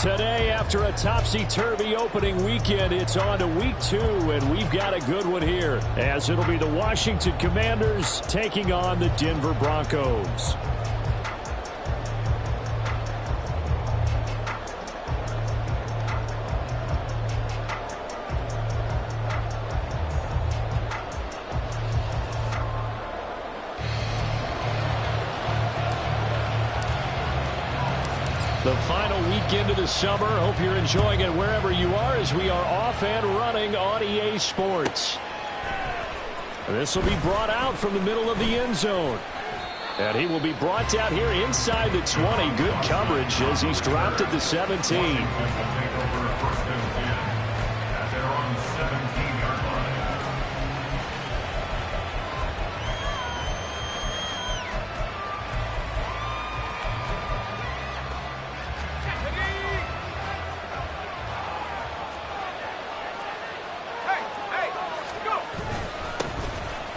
Today, after a topsy-turvy opening weekend, it's on to week 2, and we've got a good one here, as it'll be the Washington Commanders taking on the Denver Broncos. The final weekend of the summer. Hope you're enjoying it wherever you are as we are off and running on EA Sports. This will be brought out from the middle of the end zone. And he will be brought down here inside the 20. Good coverage as he's dropped at the 17.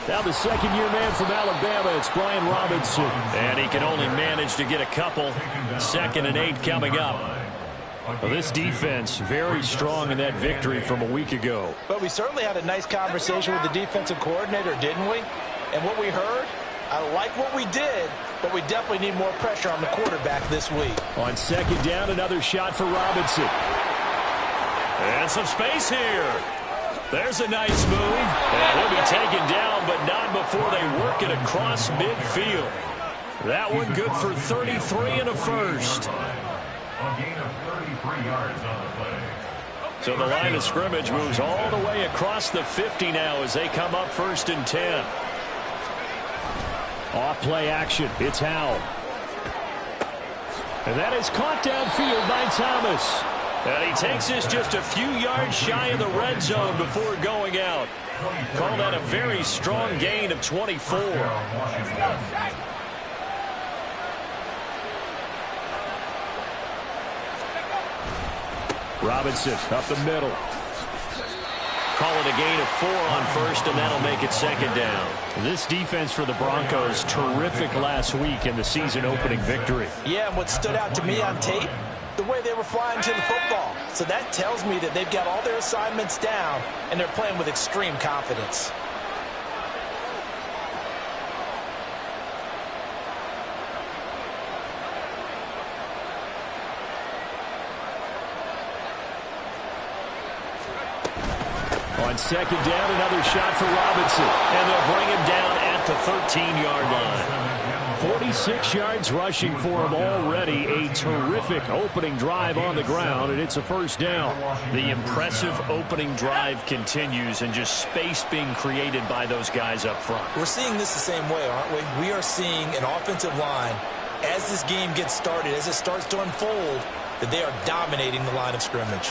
Now the second-year man from Alabama, it's Brian Robinson. And he can only manage to get a couple. 2nd and 8 coming up. Well, this defense very strong in that victory from a week ago. But we certainly had a nice conversation with the defensive coordinator, didn't we? And what we heard, I like what we did, but we definitely need more pressure on the quarterback this week. On 2nd down, another shot for Robinson. And some space here. There's a nice move. And he'll be taken down, but not before they work it across midfield. That one good for 33 and a first. A gain of 33 yards on the play. So the line of scrimmage moves all the way across the 50 now as they come up 1st and 10. Off play action. It's Howell. And that is caught downfield by Thomas. And he takes this just a few yards shy of the red zone before going out. Call that a very strong gain of 24. Robinson up the middle. Call it a gain of 4 on 1st, and that'll make it 2nd down. This defense for the Broncos, terrific last week in the season opening victory. Yeah, and what stood out to me on tape, the way they were flying to the football. So that tells me that they've got all their assignments down, and they're playing with extreme confidence. On 2nd down, another shot for Robinson. And they'll bring him down at the 13-yard line. 46 yards rushing for him already. A terrific opening drive on the ground, and it's a 1st down. The impressive opening drive continues, and just space being created by those guys up front. We're seeing this the same way, aren't we? We are seeing an offensive line, as this game gets started, as it starts to unfold, that they are dominating the line of scrimmage.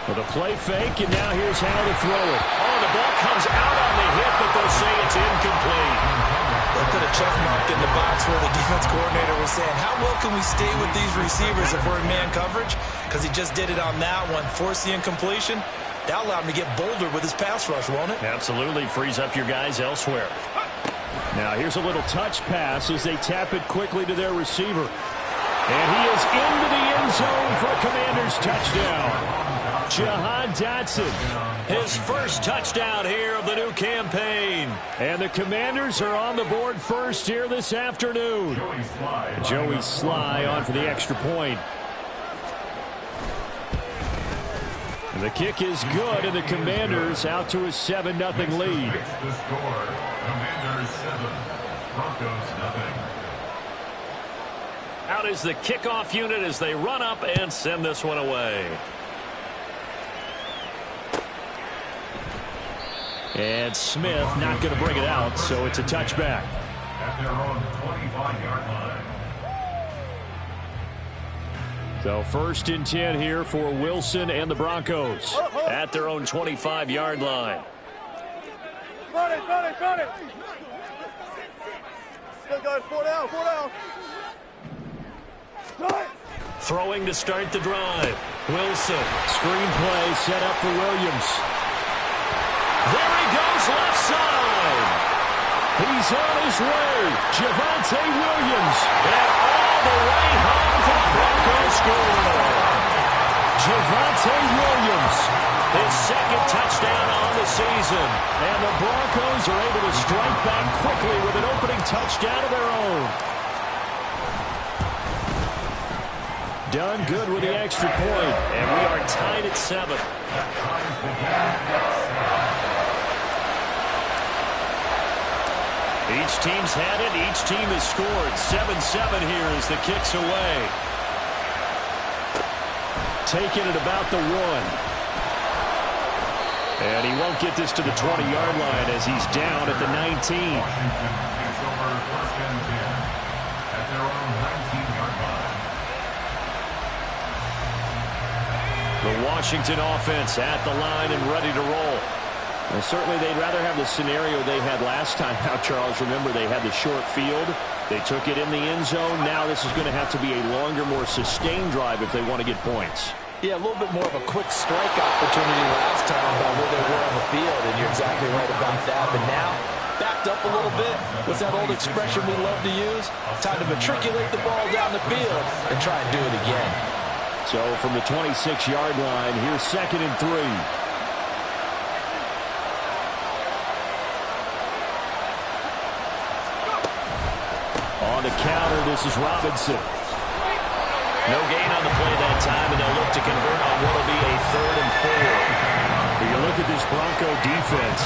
With a play fake, and now here's how to throw it. Oh, the ball comes out on the hit, but they'll say it's incomplete. They put a check mark in the box where the defense coordinator was saying, how well can we stay with these receivers if we're in man coverage? Because he just did it on that one, forced the incompletion. That allowed him to get bolder with his pass rush, won't it? Absolutely, frees up your guys elsewhere. Now here's a little touch pass as they tap it quickly to their receiver. And he is into the end zone for a Commanders touchdown. Jahan Dotson, his first touchdown here of the new campaign. And the Commanders are on the board first here this afternoon. Joey Sly on for the extra point. And the kick is good, and the Commanders out to a 7-0 lead. The score, Commanders 7, Broncos 0. Out is the kickoff unit as they run up and send this one away. And Smith not going to bring it out, so it's a touchback. At their own 25-yard line. So 1st and 10 here for Wilson and the Broncos at their own 25-yard line. Got it. Still going, 4 down. Throwing to start the drive. Wilson, screen play set up for Williams. There he goes, left side. He's on his way. Javonte Williams. And all the way home for the Broncos score. Javonte Williams, his second touchdown on the season. And the Broncos are able to strike back quickly with an opening touchdown of their own. Done good with the extra point, and we are tied at 7. Each team's had it. Each team has scored. 7-7 here as the kick's away. Taking it about the 1. And he won't get this to the 20-yard line as he's down at the 19. Washington takes over first and 10 at their own 19-yard line. The Washington offense at the line and ready to roll. Well, certainly they'd rather have the scenario they had last time out, Charles. Remember, they had the short field. They took it in the end zone. Now this is going to have to be a longer, more sustained drive if they want to get points. Yeah, a little bit more of a quick strike opportunity last time by where they were on the field, and you're exactly right about that. But now, backed up a little bit. What's that old expression we love to use? Time to matriculate the ball down the field and try and do it again. So from the 26-yard line, here's 2nd and 3. On the counter, this is Robinson. No gain on the play that time, and they'll look to convert on what will be a 3rd and 4. When you look at this Bronco defense,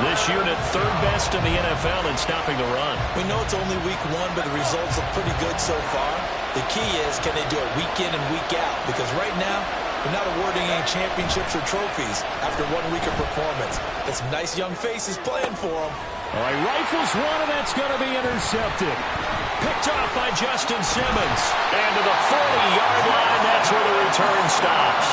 this unit 3rd best in the NFL in stopping the run. We know it's only week 1, but the results look pretty good so far. The key is, can they do it week in and week out? Because right now, they're not awarding any championships or trophies after 1 week of performance. Got some nice young faces playing for them. All right, rifles one, and that's going to be intercepted. Picked off by Justin Simmons. And to the 40-yard line, that's where the return stops.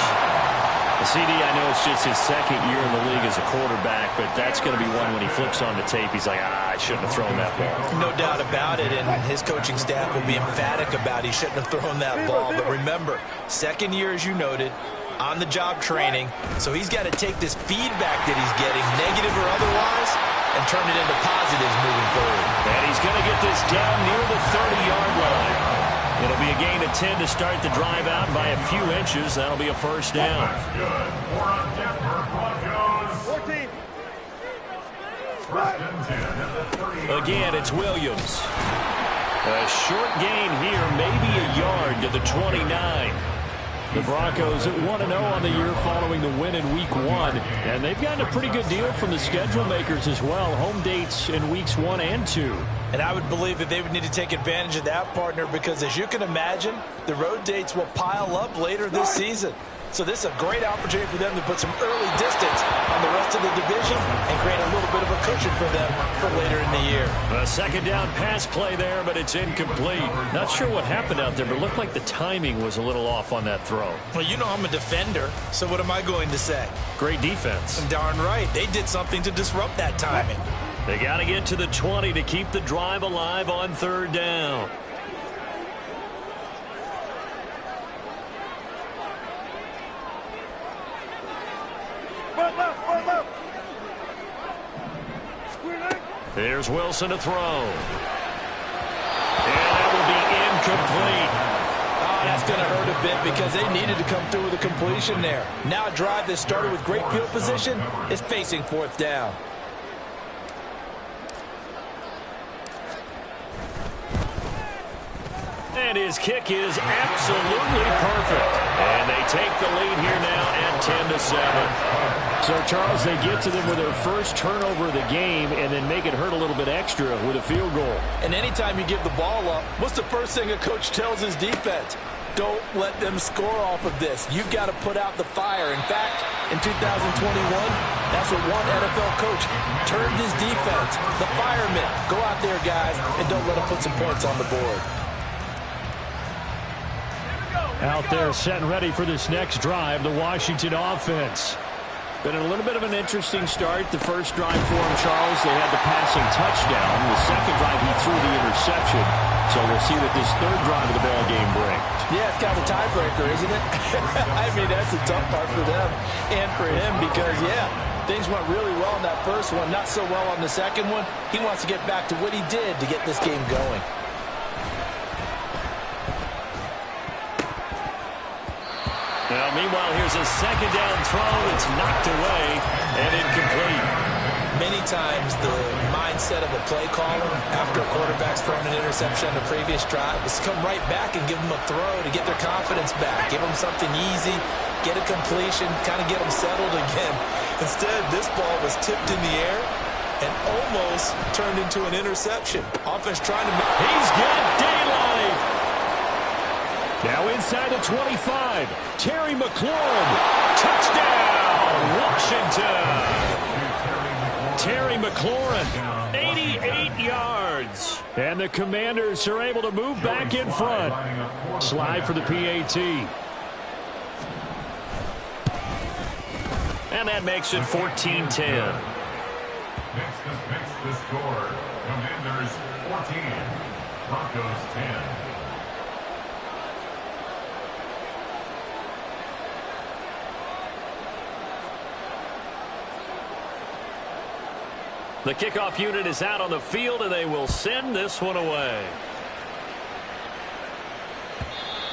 The CD, I know it's just his 2nd year in the league as a quarterback, but that's going to be one when he flips on the tape, he's like, I shouldn't have thrown that ball. No doubt about it, and his coaching staff will be emphatic about he shouldn't have thrown that ball. But remember, 2nd year, as you noted, on-the-job training, so he's got to take this feedback that he's getting, negative or otherwise, and turn it into positives moving forward. And he's going to get this down near the 30-yard line. It'll be a gain of 10 to start the drive out by a few inches. That'll be a first down. That's good for a Denver Broncos. 14. First and 10 at the 30. Again, it's Williams. A short gain here, maybe a yard to the 29. The Broncos at 1-0 on the year following the win in Week 1. And they've gotten a pretty good deal from the schedule makers as well. Home dates in Weeks 1 and 2. And I would believe that they would need to take advantage of that, partner, because as you can imagine, the road dates will pile up later this season. So this is a great opportunity for them to put some early distance on the rest of the division and create a little bit of a cushion for them for later in the year. A 2nd down pass play there, but it's incomplete. Not sure what happened out there, but it looked like the timing was a little off on that throw. Well, you know I'm a defender, so what am I going to say? Great defense. Darn right. They did something to disrupt that timing. They got to get to the 20 to keep the drive alive on 3rd down. Here's Wilson to throw. And that will be incomplete. Oh, that's going to hurt a bit because they needed to come through with a completion there. Now a drive that started with great field position is facing 4th down. And his kick is absolutely perfect. And they take the lead here now at 10-7. So, Charles, they get to them with their first turnover of the game and then make it hurt a little bit extra with a field goal. And anytime you give the ball up, what's the first thing a coach tells his defense? Don't let them score off of this. You've got to put out the fire. In fact, in 2021, that's what one NFL coach turned his defense. The firemen. Go out there, guys, and don't let them put some points on the board. Out there set and ready for this next drive, the Washington offense. Been a little bit of an interesting start. The first drive for him, Charles, they had the passing touchdown. The second drive, he threw the interception. So we'll see what this 3rd drive of the ball game brings. Yeah, it's kind of a tiebreaker, isn't it? I mean, that's the tough part for them and for him because, yeah, things went really well in that first one, not so well on the second one. He wants to get back to what he did to get this game going. Now, meanwhile, here's a second down throw. It's knocked away and incomplete. Many times the mindset of a play caller after a quarterback's thrown an interception on the previous drive is to come right back and give them a throw to get their confidence back. Give them something easy, get a completion, kind of get them settled again. Instead, this ball was tipped in the air and almost turned into an interception. Offense trying to... He's got daylight. Now inside the 25. Terry McLaurin. Touchdown, Washington. Terry McLaurin, 88 yards. And the Commanders are able to move back in front. Slide for the PAT. And that makes it 14-10. Next the score. Commanders 14, Broncos 10. The kickoff unit is out on the field, and they will send this one away.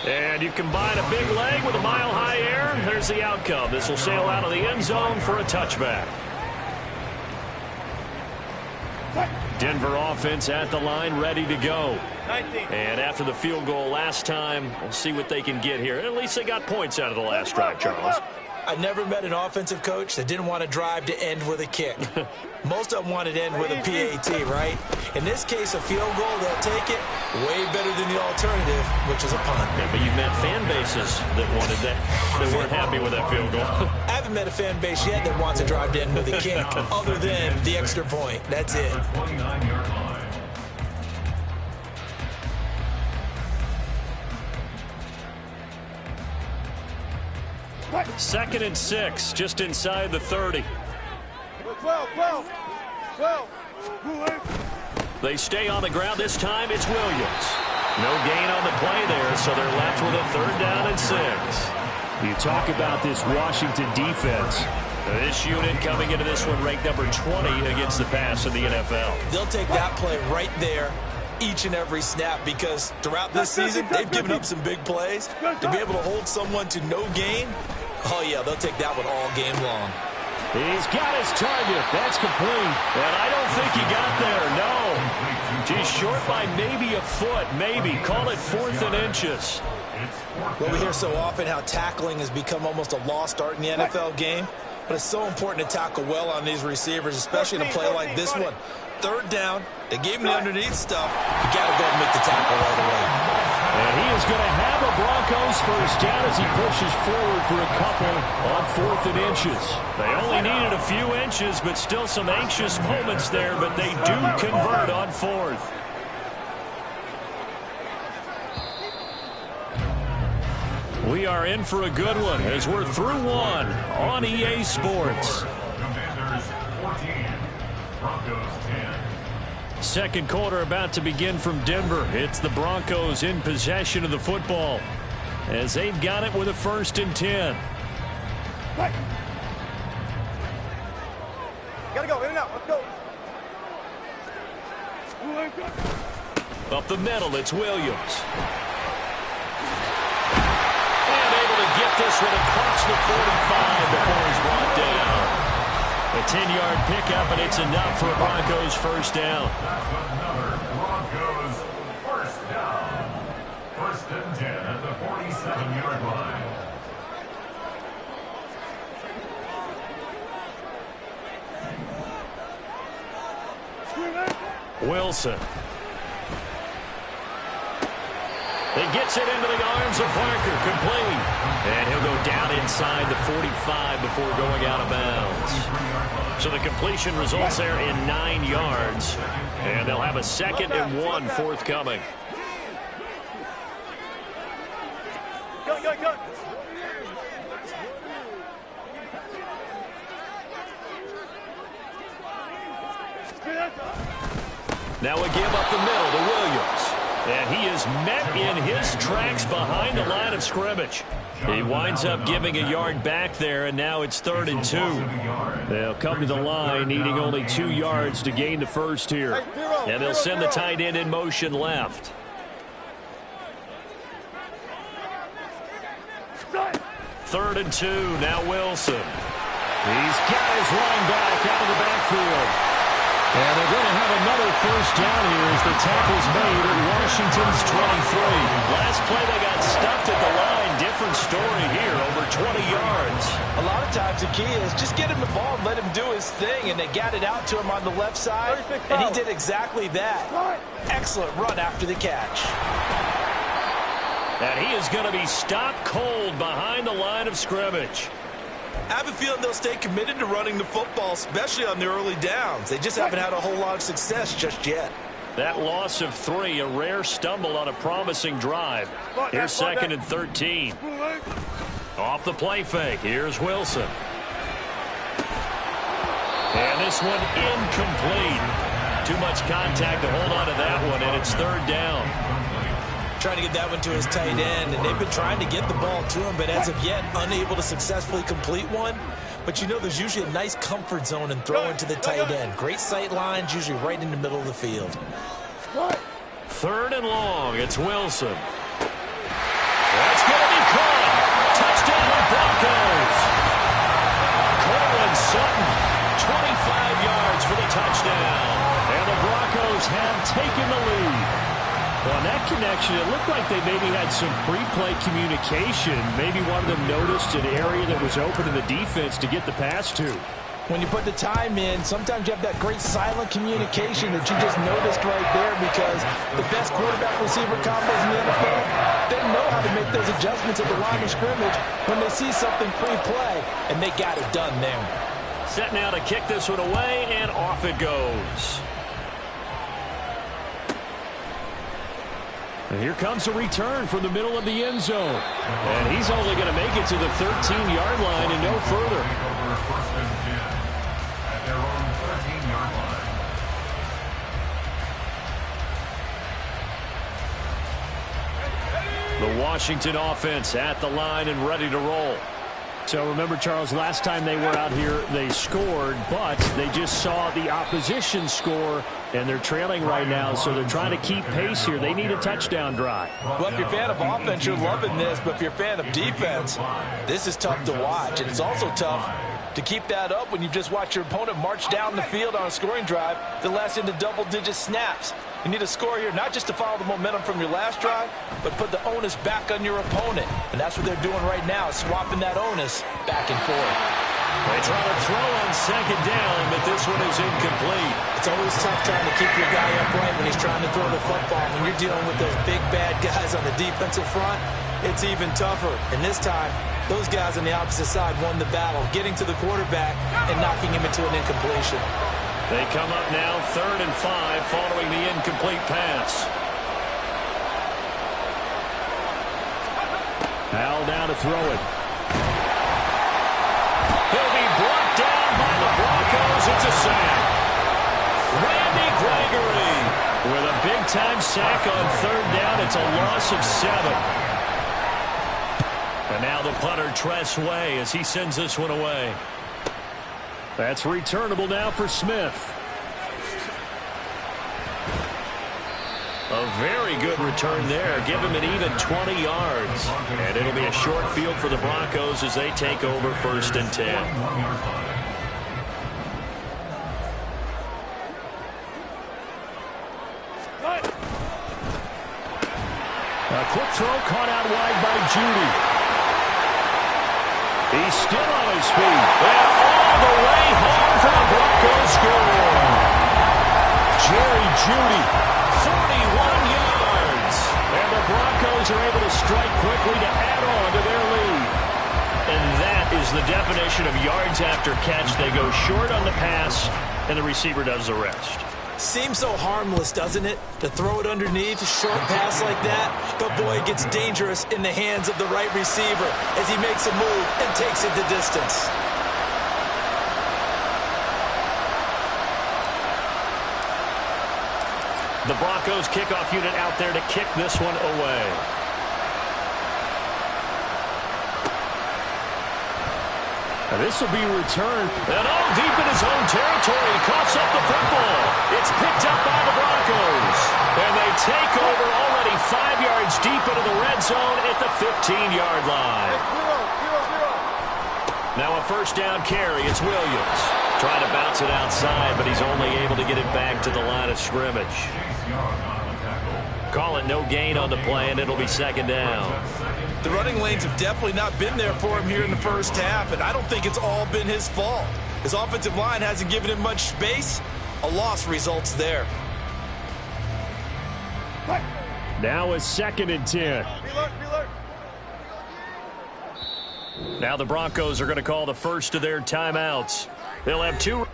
And you combine a big leg with a mile-high air, there's the outcome. This will sail out of the end zone for a touchback. Denver offense at the line, ready to go. 19. And after the field goal last time, we'll see what they can get here. At least they got points out of the last drive, Charles. I never met an offensive coach that didn't want to drive to end with a kick. Most of them wanted to end with a PAT, right? In this case, a field goal, they'll take it. Way better than the alternative, which is a punt. Yeah, but you've met fan bases that wanted that, that weren't happy with that field goal. I haven't met a fan base yet that wants to drive to end with a kick, other than the extra point. That's it. 29-yard line. Second and 6, just inside the 30. 12. They stay on the ground. This time it's Williams. No gain on the play there, so they're left with a 3rd down and 6. You talk about this Washington defense. This unit coming into this one ranked number 20 against the pass in the NFL. They'll take that play right there each and every snap, because throughout this season, they've given up some big plays. To be able to hold someone to no gain, oh yeah, they'll take that one all game long. He's got his target. That's complete. And I don't think he got there, no. He's short by maybe a foot, maybe. Call it 4th and inches. Well, we hear so often how tackling has become almost a lost art in the NFL game, but it's so important to tackle well on these receivers, especially in a play like this one. 3rd down, they gave him the underneath stuff. You got to go and make the tackle right away. And he is going to have a Broncos 1st down as he pushes forward for a couple on 4th and inches. They only needed a few inches, but still some anxious moments there, but they do convert on 4th. We are in for a good one as we're through one on EA Sports. Commanders 14, Broncos 10. Second quarter about to begin from Denver. It's the Broncos in possession of the football as they've got it with a 1st and 10. Gotta go, in and out, let's go. Up the middle, it's Williams. And able to get this one across the 45 before he's brought down. A 10-yard pickup, and it's enough for a Broncos 1st down. That's another Broncos 1st down. 1st and 10 at the 47-yard line. Wilson. He gets it into the arms of Parker, complete. And he'll go down inside the 45 before going out of bounds. So the completion results there in 9 yards. And they'll have a 2nd and 1 forthcoming. Go. Now a give up the middle to Williams. And he is met in his tracks behind the line of scrimmage. He winds up giving a yard back there, and now it's 3rd and 2. They'll come to the line needing only 2 yards to gain the 1st here. And they'll send the tight end in motion left. 3rd and 2. Now Wilson. He's got his running back out of the backfield. And they're going to have another first down here as the tackle's made at Washington's 23. Last play they got stuffed at the line. Different story here, over 20 yards. A lot of times the key is just get him the ball and let him do his thing, and they got it out to him on the left side, and he did exactly that. Excellent run after the catch. And he is going to be stopped cold behind the line of scrimmage. I have a feeling they'll stay committed to running the football, especially on the early downs. They just haven't had a whole lot of success just yet. That loss of 3, a rare stumble on a promising drive. Here's 2nd and 13. Off the play fake, here's Wilson. And this one incomplete. Too much contact to hold on to that one, and it's 3rd down. Trying to get that one to his tight end, and they've been trying to get the ball to him, but as of yet, unable to successfully complete one. But you know there's usually a nice comfort zone in throwing to the tight end. Great sight lines, usually right in the middle of the field. 3rd and long, it's Wilson. That's going to be caught. Touchdown Broncos. Cortland Sutton, 25 yards for the touchdown. And the Broncos have taken the lead. Well, on that connection, it looked like they maybe had some pre-play communication. Maybe one of them noticed an area that was open in the defense to get the pass to. When you put the time in, sometimes you have that great silent communication that you just noticed right there, because the best quarterback-receiver combos in the NFL, they know how to make those adjustments at the line of scrimmage when they see something pre-play, and they got it done there. Set now to kick this one away, and off it goes. And here comes a return from the middle of the end zone. And he's only going to make it to the 13-yard line and no further. First and 10 at their own 13-yard line. The Washington offense at the line and ready to roll. So remember, Charles, last time they were out here, they scored, but they just saw the opposition score, and they're trailing right now, so they're trying to keep pace here. They need a touchdown drive. Well, if you're a fan of offense, you're loving this, but if you're a fan of defense, this is tough to watch, and it's also tough to keep that up when you just watch your opponent march down the field on a scoring drive that lasts into double-digit snaps. You need a score here, not just to follow the momentum from your last drive, but put the onus back on your opponent. And that's what they're doing right now, swapping that onus back and forth. They try to throw on 2nd down, but this one is incomplete. It's always tough trying to keep your guy upright when he's trying to throw the football. When you're dealing with those big, bad guys on the defensive front, it's even tougher. And this time, those guys on the opposite side won the battle, getting to the quarterback and knocking him into an incompletion. They come up now 3rd and 5 following the incomplete pass. Al down to throw it. He'll be brought down by the Broncos. It's a sack. Randy Gregory with a big-time sack on 3rd down. It's a loss of 7. And now the punter, Tress Way, as he sends this one away. That's returnable now for Smith. A very good return there. Give him an even 20 yards. And it'll be a short field for the Broncos as they take over 1st and 10. A quick throw caught out wide by Judy. He's still on his feet. And all the way home for the Broncos score. Jerry Judy, 41 yards. And the Broncos are able to strike quickly to add on to their lead. And that is the definition of yards after catch. They go short on the pass, and the receiver does the rest. Seems so harmless, doesn't it? To throw it underneath, a short pass like that. But boy, it gets dangerous in the hands of the right receiver as he makes a move and takes it the distance. The Broncos kickoff unit out there to kick this one away. And this will be returned. And all deep in his own territory. Coughs up the football. It's picked up by the Broncos. And they take over already 5 yards deep into the red zone at the 15-yard line. 0-0. Now a first down carry. It's Williams. Trying to bounce it outside, but he's only able to get it back to the line of scrimmage. Call it no gain on the play, and it'll be second down. The running lanes have definitely not been there for him here in the first half, and I don't think it's all been his fault. His offensive line hasn't given him much space. A loss results there. Now a 2nd and 10. Now the Broncos are going to call the first of their timeouts. They'll have 2.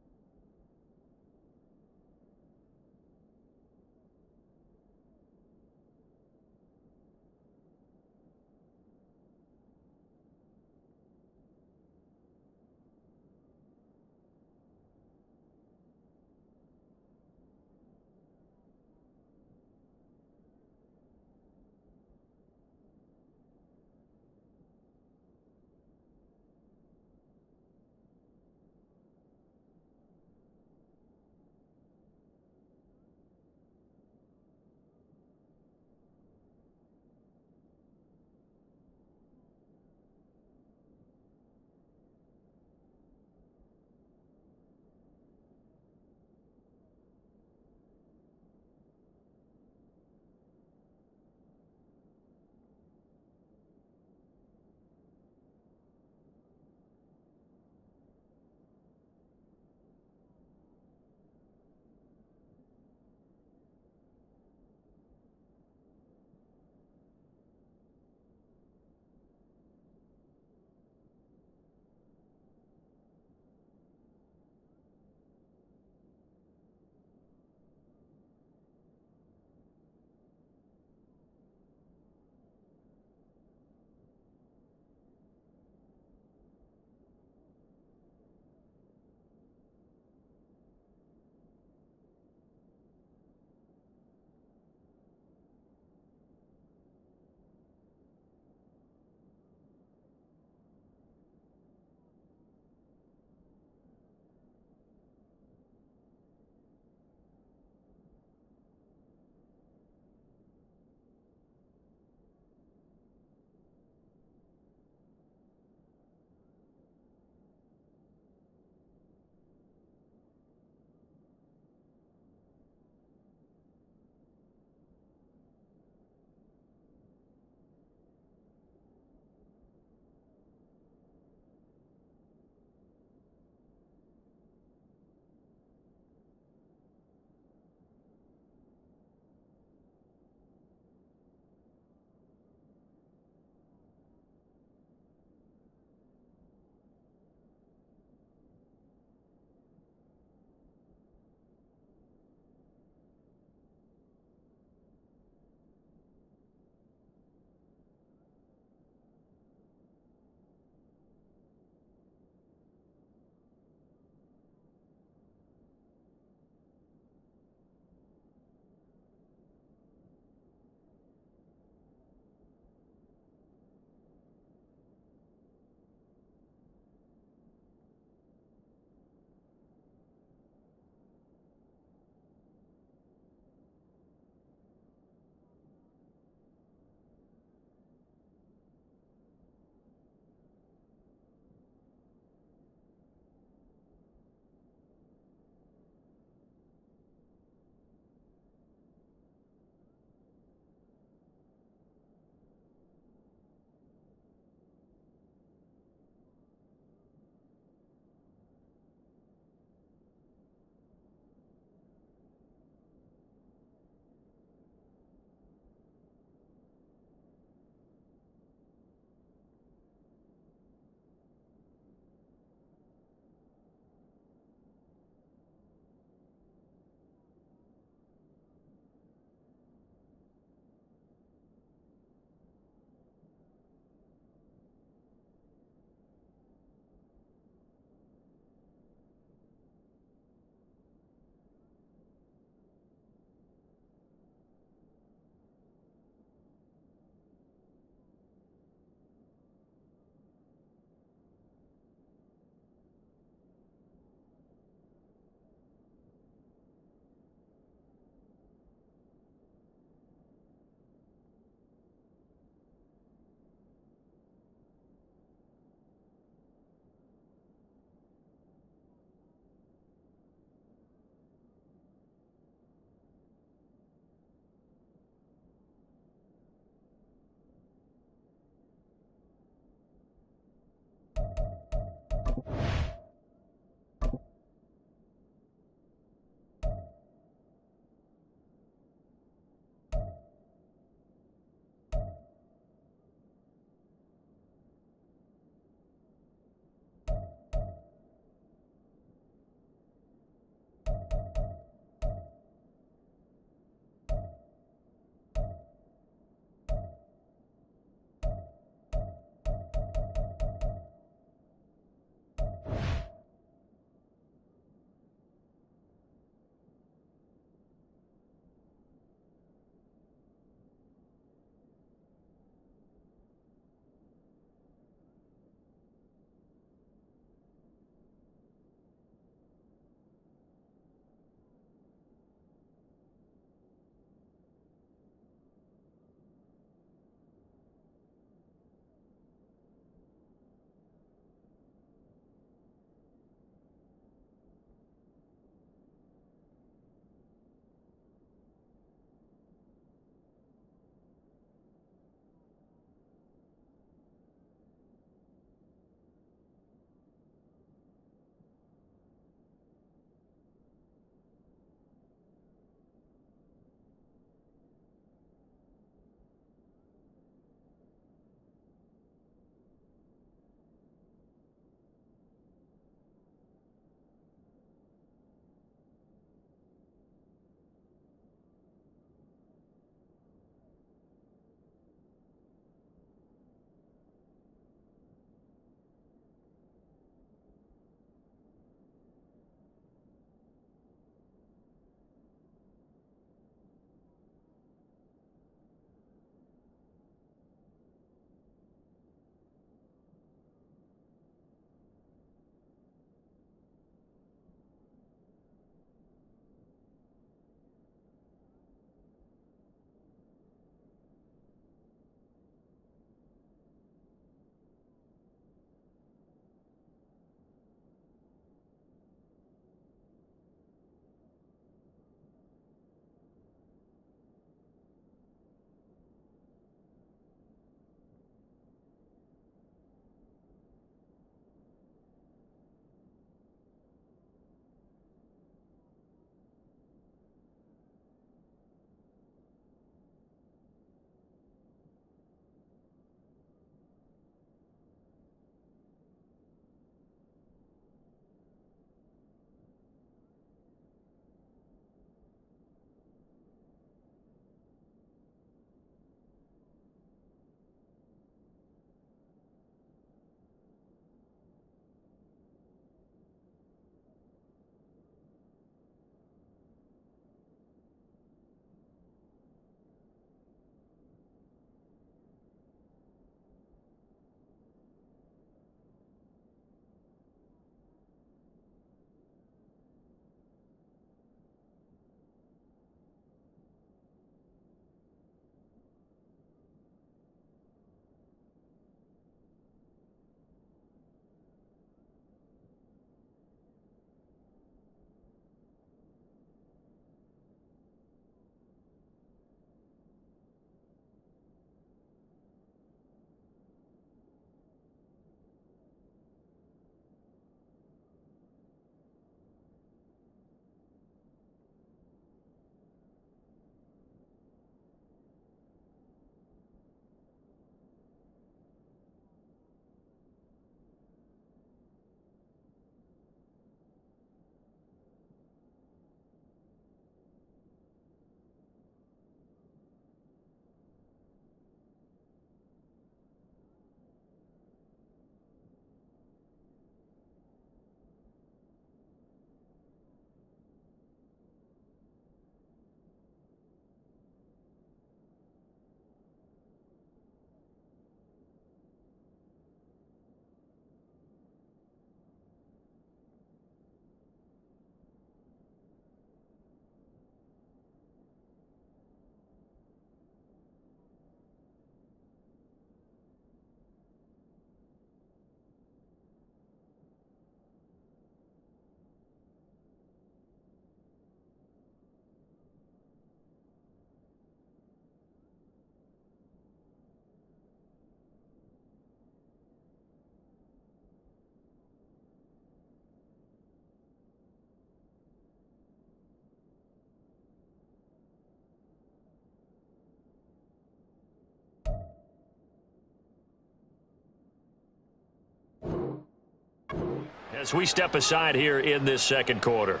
as we step aside here in this second quarter.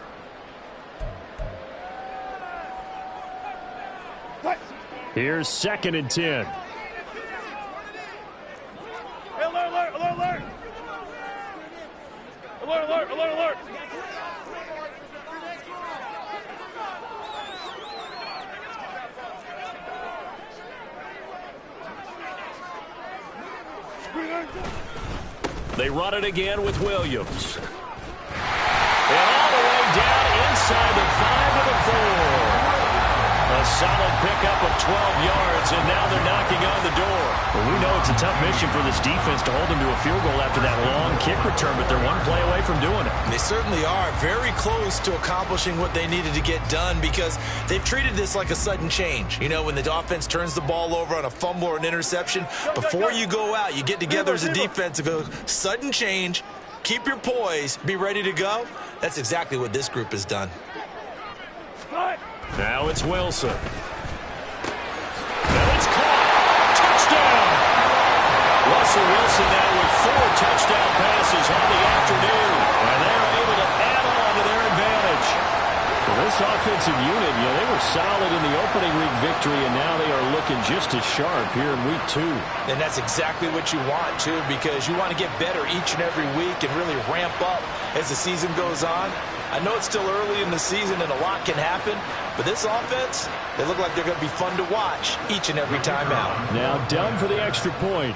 Here's 2nd and 10. Hey, alert, alert, alert, alert. Alert, alert, alert, alert. They run it again with Williams. And all the way down inside the 5 to the 4. A solid pickup of 12 yards, and now they're knocking on the door. Well, we know it's a tough mission for this defense to hold them to a field goal after that long kick return, but they're one play away from doing it. They certainly are very close to accomplishing what they needed to get done because they've treated this like a sudden change. You know, when the offense turns the ball over on a fumble or an interception, before you go out, you get together as a defense and go, sudden change, keep your poise, be ready to go. That's exactly what this group has done. Now it's Wilson. And it's caught. Touchdown. Russell Wilson now with 4 touchdown passes on the afternoon. And they're able to add on to their advantage. Well, this offensive unit, they were solid in the opening week victory, and now they are looking just as sharp here in week 2. And that's exactly what you want, too, because you want to get better each and every week and really ramp up as the season goes on. I know it's still early in the season and a lot can happen, but this offense, they look like they're going to be fun to watch each and every time out. Now done for the extra point.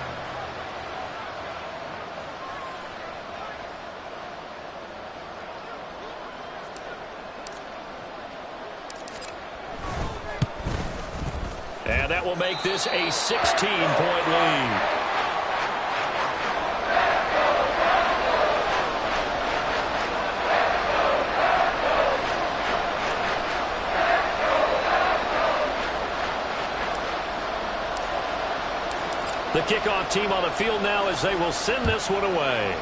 And that will make this a 16-point lead. The kickoff team on the field now as they will send this one away.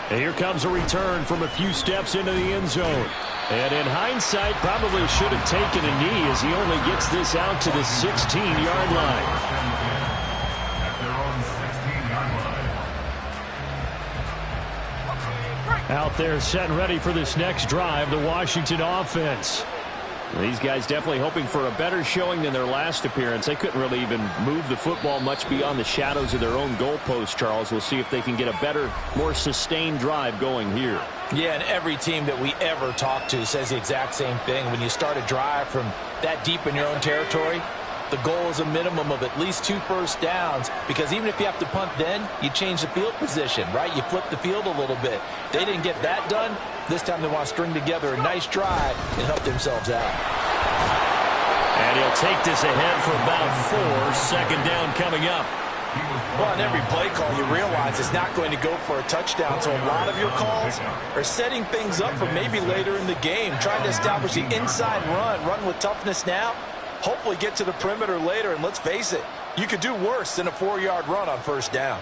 And here comes a return from a few steps into the end zone. And in hindsight, probably should have taken a knee as he only gets this out to the 16-yard line. At their own 16-yard line. Out there set and ready for this next drive, the Washington offense. These guys definitely hoping for a better showing than their last appearance. They couldn't really even move the football much beyond the shadows of their own goalpost, Charles. We'll see if they can get a better, more sustained drive going here. Yeah, and every team that we ever talk to says the exact same thing. When you start a drive from that deep in your own territory, the goal is a minimum of at least 2 first downs, because even if you have to punt then, you change the field position, right? You flip the field a little bit. They didn't get that done. This time they want to string together a nice drive and help themselves out. And he'll take this ahead for about 4. Second down coming up. Well, on every play call, you realize it's not going to go for a touchdown, so a lot of your calls are setting things up for maybe later in the game, trying to establish the inside run with toughness now, hopefully get to the perimeter later, and let's face it, you could do worse than a 4-yard run on first down.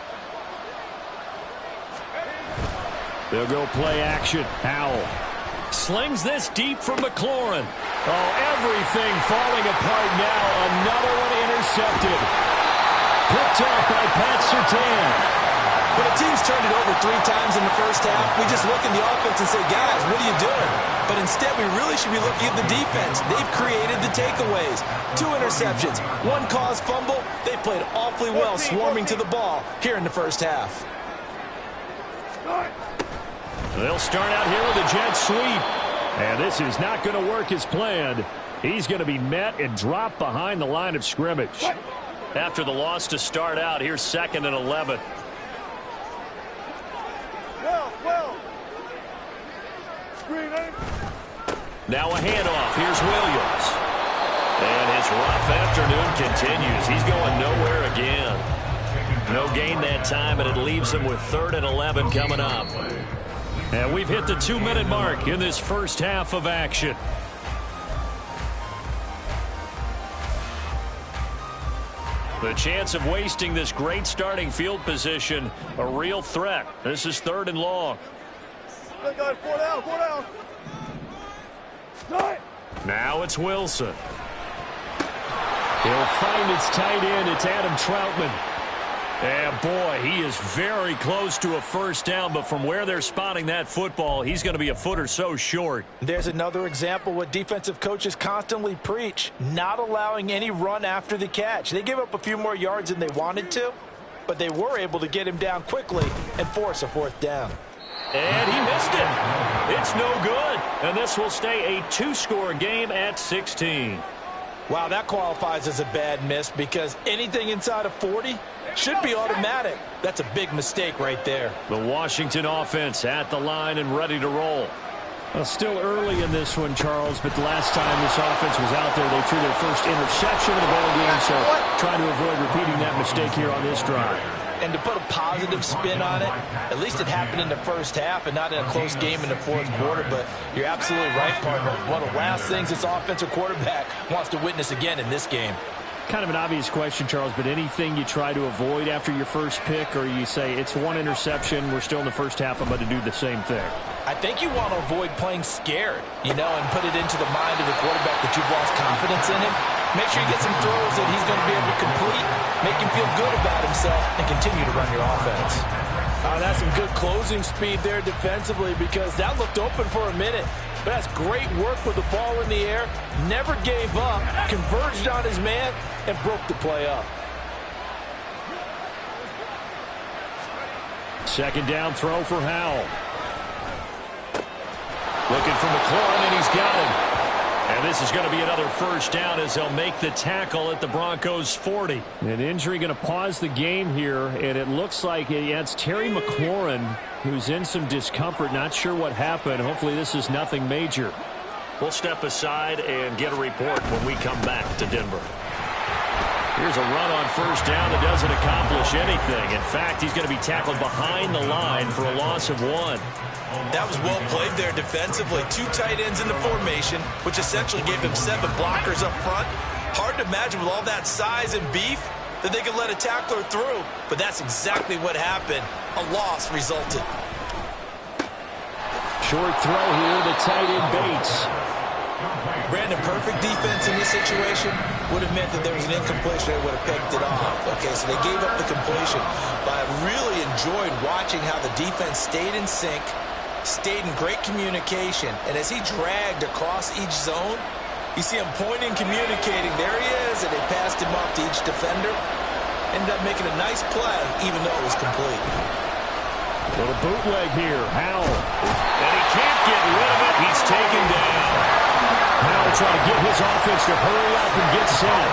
They'll go play action. Howell slings this deep from McLaurin. Oh, everything falling apart now. Another one intercepted. Picked up by Pat Surtain. When a team's turned it over 3 times in the first half, we just look at the offense and say, guys, what are you doing? But instead, we really should be looking at the defense. They've created the takeaways. 2 interceptions, 1 caused fumble. They played awfully well swarming to the ball here in the first half. They'll start out here with a jet sweep. And this is not going to work as planned. He's going to be met and dropped behind the line of scrimmage. After the loss to start out, here's 2nd and 11. Well. Screen, eh? Now a handoff. Here's Williams. And his rough afternoon continues. He's going nowhere again. No gain that time, and it leaves him with 3rd and 11 coming up. And we've hit the 2-minute mark in this first half of action. The chance of wasting this great starting field position, a real threat. This is 3rd and long. Good, 4 down, 4 down. Now it's Wilson. He'll find its tight end. It's Adam Troutman. And boy, he is very close to a first down, but from where they're spotting that football, he's going to be a foot or so short. There's another example what defensive coaches constantly preach, not allowing any run after the catch. They gave up a few more yards than they wanted to, but they were able to get him down quickly and force a fourth down. And he missed it. It's no good. And this will stay a 2-score game at 16. Wow, that qualifies as a bad miss because anything inside of 40 should be automatic. That's a big mistake right there. The Washington offense at the line and ready to roll. Well, still early in this one, Charles, but the last time this offense was out there, they threw their first interception of the ball game, so trying to avoid repeating that mistake here on this drive. And to put a positive spin on it, at least it happened in the first half and not in a close game in the fourth quarter. But you're absolutely right, partner. One of the last things this offensive quarterback wants to witness again in this game. Kind of an obvious question, Charles, but anything you try to avoid after your first pick, or you say it's one interception, we're still in the first half, I'm going to do the same thing? I think you want to avoid playing scared, and put it into the mind of the quarterback that you've lost confidence in him. Make sure you get some throws that he's going to be able to complete, make him feel good about himself, and continue to run your offense. That's some good closing speed there defensively because that looked open for a minute. But that's great work with the ball in the air, never gave up, converged on his man, and broke the play up. Second down throw for Howell. Looking for McLaurin, and he's got him. And this is going to be another first down as they'll make the tackle at the Broncos' 40. An injury going to pause the game here, and it looks like it's Terry McLaurin who's in some discomfort. Not sure what happened. Hopefully this is nothing major. We'll step aside and get a report when we come back to Denver. Here's a run on first down that doesn't accomplish anything. In fact, he's going to be tackled behind the line for a loss of 1. That was well played there defensively. 2 tight ends in the formation, which essentially gave him 7 blockers up front. Hard to imagine with all that size and beef that they could let a tackler through, but that's exactly what happened. A loss resulted. Short throw here, the tight end Bates. Brandon, perfect defense in this situation would have meant that there was an incompletion. They would have picked it off. Okay, so they gave up the completion. But I really enjoyed watching how the defense stayed in sync, stayed in great communication. And as he dragged across each zone, you see him pointing, communicating. There he is, and they passed him off to each defender. Ended up making a nice play, even though it was complete. Little bootleg here, Howell. And he can't get rid of it. He's taken down. Howell trying to get his offense to hurry up and get set.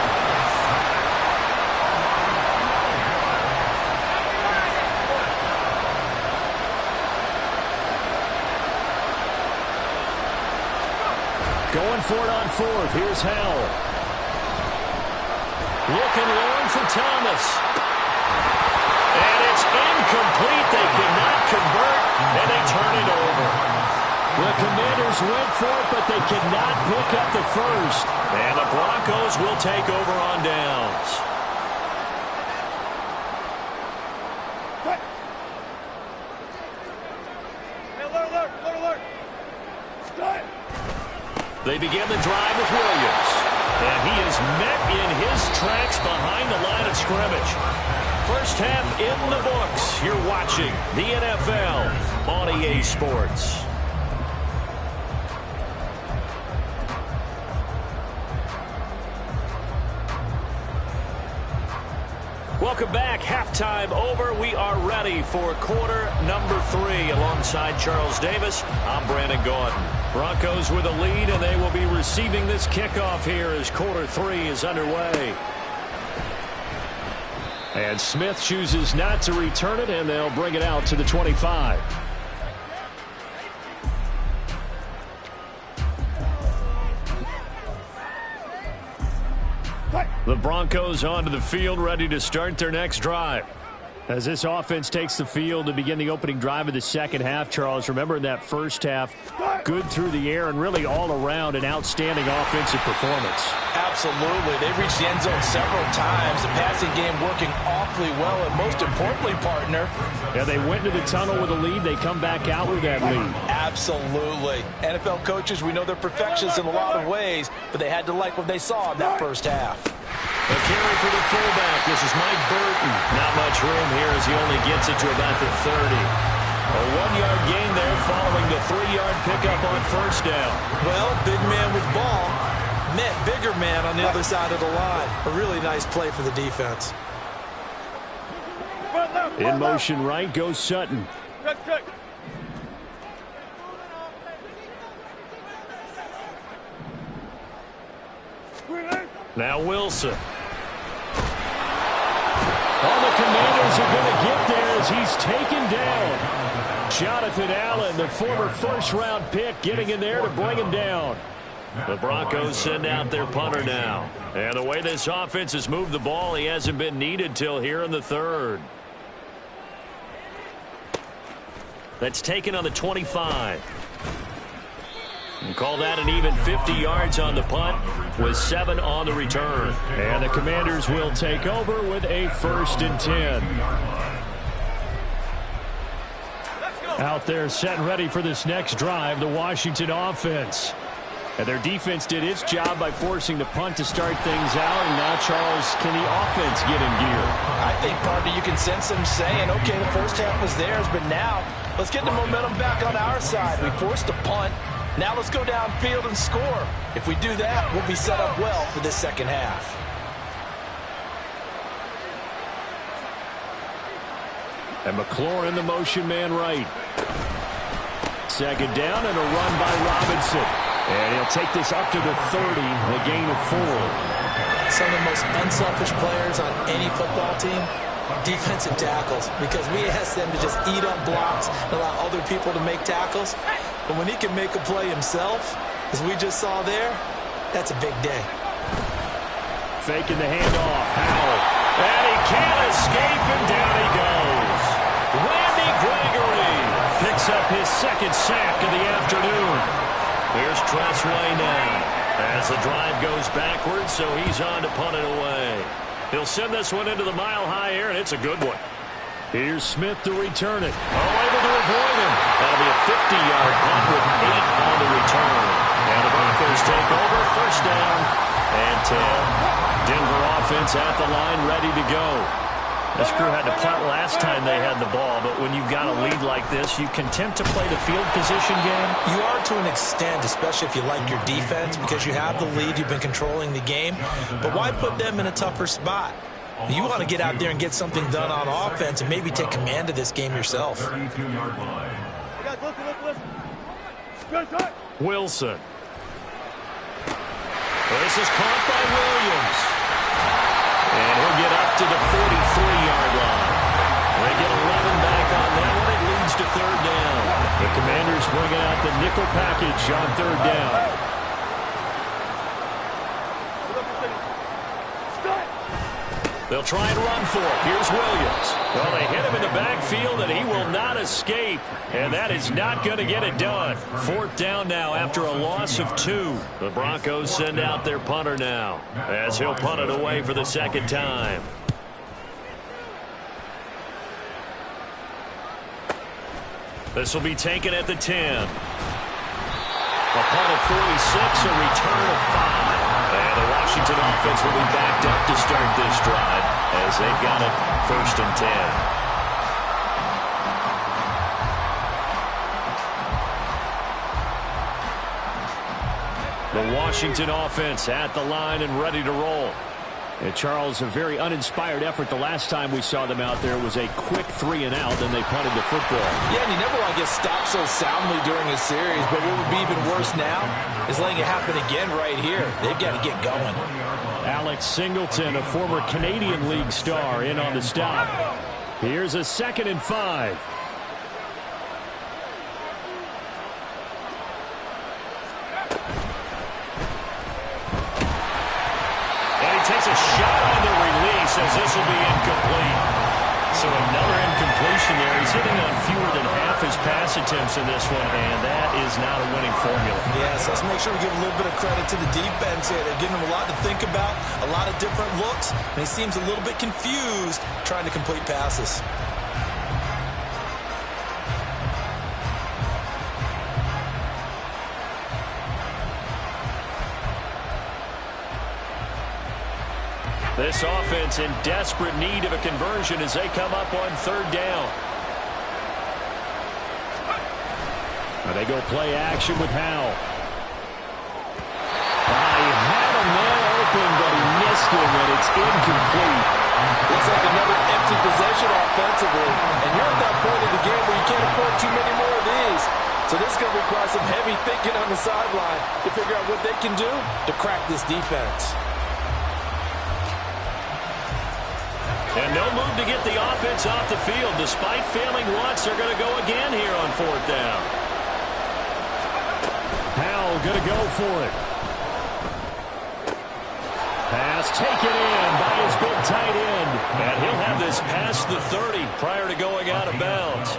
Going for it on fourth. Here's Howell. Looking long for Thomas. And it's incomplete. They cannot convert, and they turn it over. The Commanders went for it, but they could not pick up the first. And the Broncos will take over on downs. Alert. They begin the drive with Williams. And he is met in his tracks behind the line of scrimmage. First half in the books. You're watching the NFL on EA Sports. Welcome back. Halftime over. We are ready for quarter number 3. Alongside Charles Davis, I'm Brandon Gordon. Broncos with a lead, and they will be receiving this kickoff here as quarter 3 is underway. And Smith chooses not to return it, and they'll bring it out to the 25. The Broncos onto the field, ready to start their next drive. As this offense takes the field to begin the opening drive of the second half, Charles, remember in that first half, good through the air and really all around an outstanding offensive performance. Absolutely. They reached the end zone several times. The passing game working awfully well, and most importantly, partner. Yeah, they went to the tunnel with a lead. They come back out with that lead. Absolutely. NFL coaches, we know they're perfectionists in a lot of ways, but they had to like what they saw in that first half. A carry for the fullback. This is Mike Burton. Not much room here as he only gets it to about the 30. A 1-yard gain there following the 3-yard pickup on first down. Well, big man with ball met bigger man on the other side of the line. A really nice play for the defense. In motion right goes Sutton. Check. Now Wilson. All the Commanders are going to get there as he's taken down. Jonathan Allen, the former first-round pick, getting in there to bring him down. The Broncos send out their punter now. And the way this offense has moved the ball, he hasn't been needed till here in the third. That's taken on the 25. And call that an even 50 yards on the punt with 7 on the return. And the Commanders will take over with a 1st and 10. Out there set and ready for this next drive, the Washington offense. And their defense did its job by forcing the punt to start things out. And now, Charles, can the offense get in gear? I think, partner, you can sense them saying, okay, the first half was theirs, but now let's get the momentum back on our side. We forced a punt. Now let's go downfield and score. If we do that, we'll be set up well for this second half. And McLaurin, the motion man right. Second down and a run by Robinson. And he'll take this up to the 30, a gain of 4. Some of the most unselfish players on any football team, defensive tackles, because we ask them to just eat up blocks and allow other people to make tackles. But when he can make a play himself, as we just saw there, that's a big day. Faking the handoff. Howell. And he can't escape, and down he goes. Randy Gregory picks up his 2nd sack of the afternoon. Here's Tressway now as the drive goes backwards, so he's on to punt it away. He'll send this one into the mile-high air, and it's a good one. Here's Smith to return it. Able to avoid him. That'll be a 50-yard punt with 8 on the return. And the Broncos take over, 1st down and 10. Denver offense at the line, ready to go. This crew had to punt last time they had the ball, but when you've got a lead like this, you content to play the field position game? You are to an extent, especially if you like your defense, because you have the lead, you've been controlling the game. But why put them in a tougher spot? You want to get out there and get something done on offense and maybe take command of this game yourself. Wilson. This is caught by Williams. And he'll get up to the 43-yard line. They get 11 back on that one. It leads to 3rd down. The Commanders bringing out the nickel package on 3rd down. They'll try and run for it. Here's Williams. Well, they hit him in the backfield, and he will not escape. And that is not going to get it done. 4th down now after a loss of 2. The Broncos send out their punter now as he'll punt it away for the 2nd time. This will be taken at the 10. A punt of 46, a return of 5. And the Washington offense will be backed up to start this drive as they've got it 1st and 10. The Washington offense at the line and ready to roll. And Charles, a very uninspired effort. The last time we saw them out there was a quick 3 and out, then they punted the football. Yeah, and you never want to get stopped so soundly during a series, but what would be even worse now is letting it happen again right here. They've got to get going. Alex Singleton, a former Canadian League star, in on the stop. Here's a 2nd and 5. Takes a shot on the release as this will be incomplete. So another incompletion there. He's hitting on fewer than half his pass attempts in this one, and that is not a winning formula. Yes, let's make sure we give a little bit of credit to the defense here. They're giving him a lot to think about, a lot of different looks, and he seems a little bit confused trying to complete passes. This offense in desperate need of a conversion as they come up on third down. They go play action with Howell. He had a man open, but he missed him, and it's incomplete. Looks like another empty possession offensively. And you're at that point in the game where you can't afford too many more of these. So this is going to require some heavy thinking on the sideline to figure out what they can do to crack this defense. And no move to get the offense off the field. Despite failing once, they're going to go again here on fourth down. Howell going to go for it. Pass taken in by his big tight end. And he'll have this past the 30 prior to going out of bounds.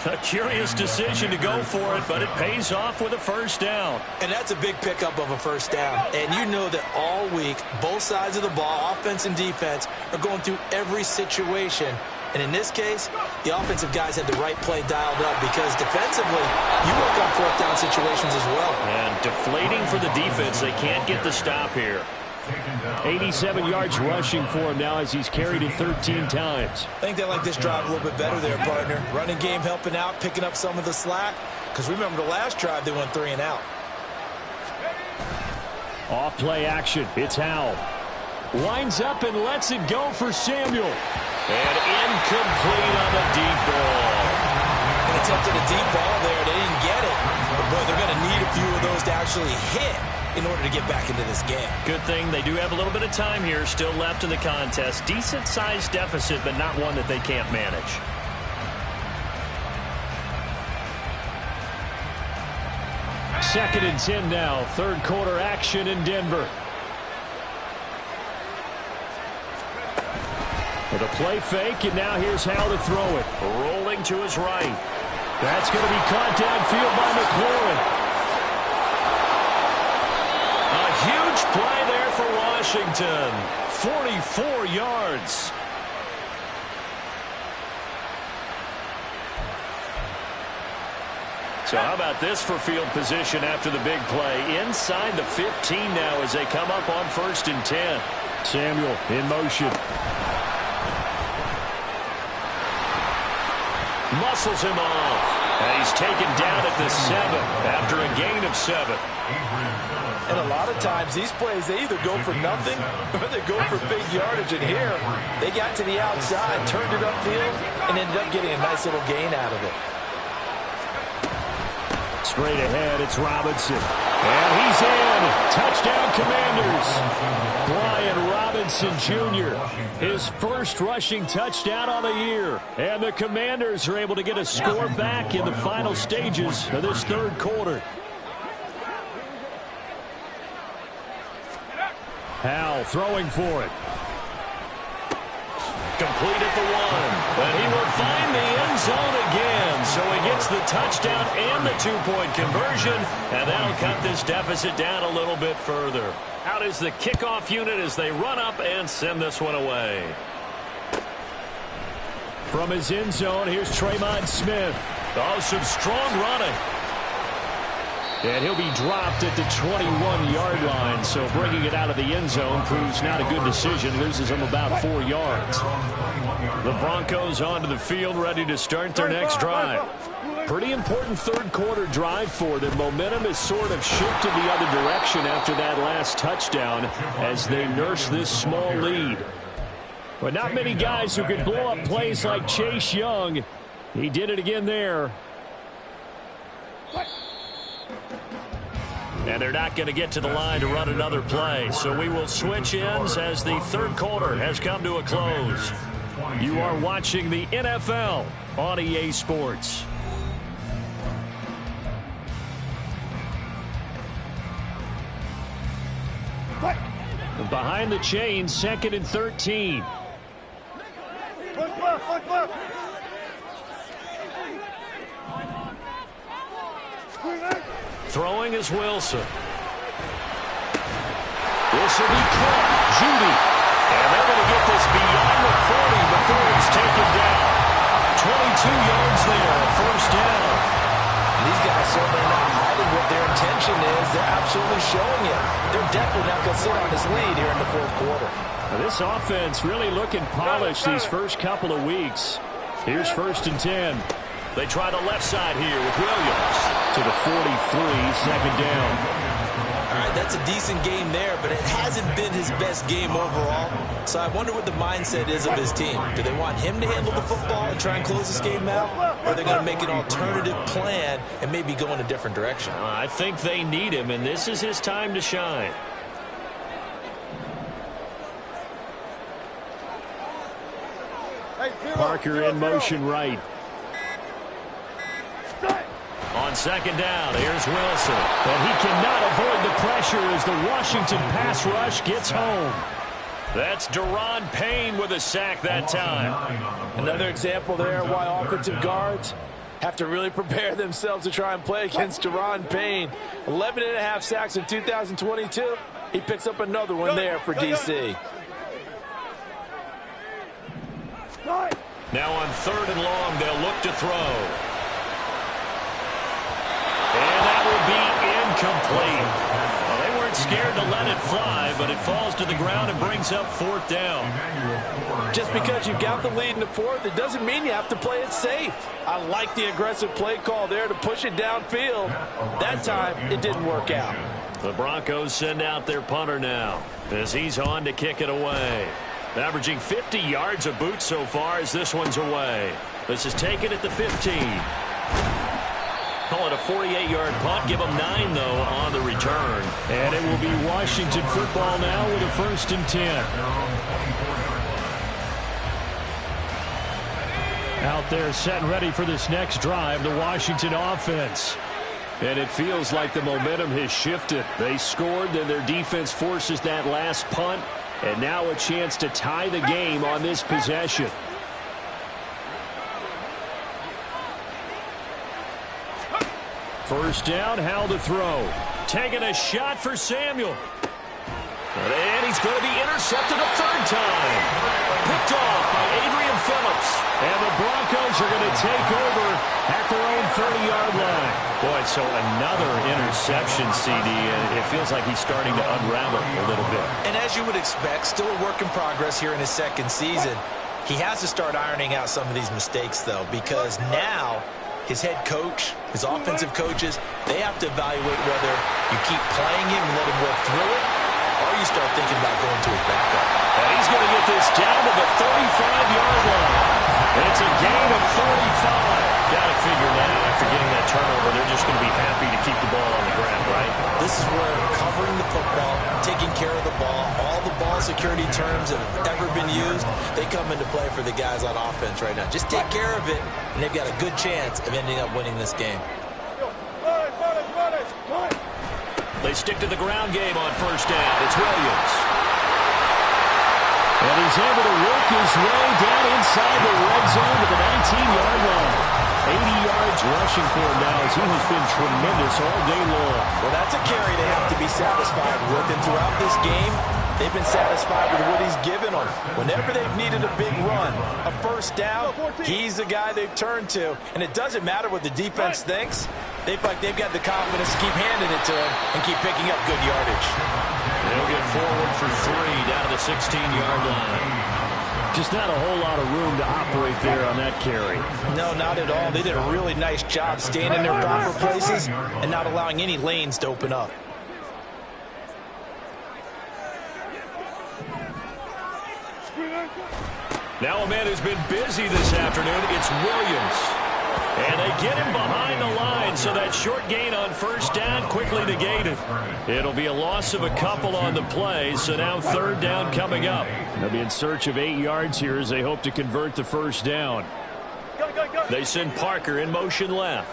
A curious decision to go for it, but it pays off with a first down. And that's a big pickup of a first down. And you know that all week, both sides of the ball, offense and defense, are going through every situation. And in this case, the offensive guys had the right play dialed up because defensively, you work on fourth down situations as well. And deflating for the defense. They can't get the stop here. 87 yards rushing for him now as he's carried it 13 times. I think they like this drive a little bit better there, partner. Running game helping out, picking up some of the slack. Because remember the last drive, they went 3 and out. Off play action. It's Howell. Winds up and lets it go for Samuel. And incomplete on the deep ball. An attempt at a deep ball there. They didn't get it. But boy, they're going to need a few of those to actually hit in order to get back into this game. Good thing they do have a little bit of time here still left in the contest. Decent-sized deficit, but not one that they can't manage. Second and 10 now. Third quarter action in Denver. With a play fake, and now here's how to throw it. Rolling to his right. That's going to be caught downfield by McLaurin. A huge play there for Washington. 44 yards. So how about this for field position after the big play? Inside the 15 now as they come up on first and 10. Samuel in motion. Muscles him off. And he's taken down at the 7 after a gain of 7. And a lot of times these plays, they either go for nothing or they go for big yardage. And here, they got to the outside, turned it upfield, and ended up getting a nice little gain out of it. Straight ahead, it's Robinson. And he's in. Touchdown, Commanders. Brian Robinson Jr., his first rushing touchdown on the year. And the Commanders are able to get a score back in the final stages of this third quarter. Howell throwing for it. Complete at the 1. And he will find the end zone again. So he gets the touchdown and the 2-point conversion. And that'll cut this deficit down a little bit further. Out is the kickoff unit as they run up and send this one away. From his end zone, here's Tremont Smith. Oh, some strong running. And he'll be dropped at the 21-yard line. So bringing it out of the end zone proves not a good decision. Loses him about 4 yards. The Broncos onto the field, ready to start their next drive. Pretty important third quarter drive for them. Momentum has sort of shifted the other direction after that last touchdown as they nurse this small lead. But not many guys who could blow up plays like Chase Young. He did it again there. And they're not going to get to the line to run another play. So we will switch ends as the third quarter has come to a close. You are watching the NFL on EA Sports. Behind the chains, second and 13. Throwing is Wilson. This will be caught. Judy. And they're going to get this beyond the 40 before it's taken down. 22 yards there, first down. These guys certainly not hiding what their intention is. They're absolutely showing it. They're definitely not going to sit on this lead here in the fourth quarter. This offense really looking polished these first couple of weeks. Here's 1st and 10. They try the left side here with Williams to the 43, second down. All right, that's a decent game there, but it hasn't been his best game overall. So I wonder what the mindset is of his team. Do they want him to handle the football and try and close this game out? Or are they going to make an alternative plan and maybe go in a different direction? I think they need him, and this is his time to shine. Parker in motion right. On 2nd down, here's Wilson. And he cannot avoid the pressure as the Washington pass rush gets home. That's Daron Payne with a sack that time. Another example there why offensive guards have to really prepare themselves to try and play against Daron Payne. 11.5 sacks in 2022. He picks up another one there for D.C. Now on 3rd and long, they'll look to throw. And that will be incomplete. Well, they weren't scared to let it fly, but it falls to the ground and brings up 4th down. Just because you've got the lead in the 4th, it doesn't mean you have to play it safe. I like the aggressive play call there to push it downfield. That time, it didn't work out. The Broncos send out their punter now as he's on to kick it away. Averaging 50 yards a boot so far as this one's away. This is taken at the 15. Call it a 48-yard punt. Give them 9, though, on the return. And it will be Washington football now with a 1st and 10. Out there set and ready for this next drive, the Washington offense. And it feels like the momentum has shifted. They scored, then their defense forces that last punt. And now a chance to tie the game on this possession. First down, how to throw. Taking a shot for Samuel. And he's going to be intercepted a 3rd time. Picked off by Adrian Phillips. And the Broncos are going to take over at their own 30-yard line. Boy, so another interception, CD, and it feels like he's starting to unravel a little bit. And as you would expect, still a work in progress here in his 2nd season. He has to start ironing out some of these mistakes, though, because now his head coach, his offensive coaches, they have to evaluate whether you keep playing him and let him work through it, or you start thinking about going to his backup. And he's going to get this down to the 35-yard line. And it's a gain of 45. Got to figure now, after getting that turnover, they're just going to be happy to keep the ball on the ground, right? This is where covering the football, taking care of the ball, all the ball security terms that have ever been used, they come into play for the guys on offense right now. Just take care of it, and they've got a good chance of ending up winning this game. They stick to the ground game on 1st down. It's Williams. And he's able to work his way down inside the red zone to the 19-yard line. 80 yards rushing for him now as he has been tremendous all day long. Well, that's a carry they have to be satisfied with. And throughout this game, they've been satisfied with what he's given them. Whenever they've needed a big run, a 1st down, he's the guy they've turned to. And it doesn't matter what the defense thinks. They feel like they've got the confidence to keep handing it to him and keep picking up good yardage. They'll get forward for 3 down to the 16-yard line. Just not a whole lot of room to operate there on that carry. No, not at all. They did a really nice job staying in their proper places and not allowing any lanes to open up. Now a man who's been busy this afternoon, it's Williams. And they get him behind the line, so that short gain on 1st down quickly negated. It'll be a loss of a couple on the play, so now 3rd down coming up. They'll be in search of 8 yards here as they hope to convert the 1st down. They send Parker in motion left.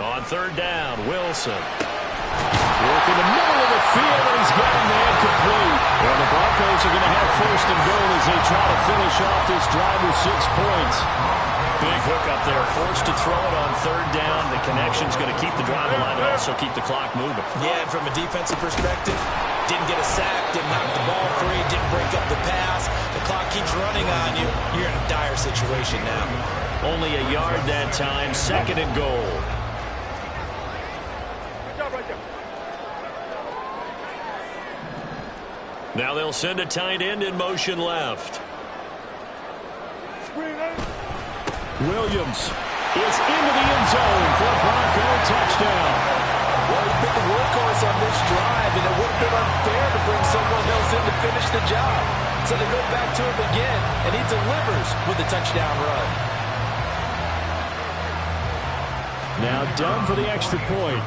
On 3rd down, Wilson. Work in the middle of the field, and he's got a man complete. Well, the Broncos are going to have 1st and goal as they try to finish off this drive with 6 points. Big hook up there, forced to throw it on 3rd down. The connection's going to keep the drive alive and also keep the clock moving. Yeah, and from a defensive perspective, didn't get a sack, didn't knock the ball free, didn't break up the pass. The clock keeps running on you. You're in a dire situation now. Only a yard that time, 2nd and goal. Now they'll send a tight end in motion left. Williams is into the end zone for a Bronco touchdown. Well, he picked the workhorse on this drive, and it would have been unfair to bring someone else in to finish the job. So they go back to him again, and he delivers with a touchdown run. Now done for the extra point.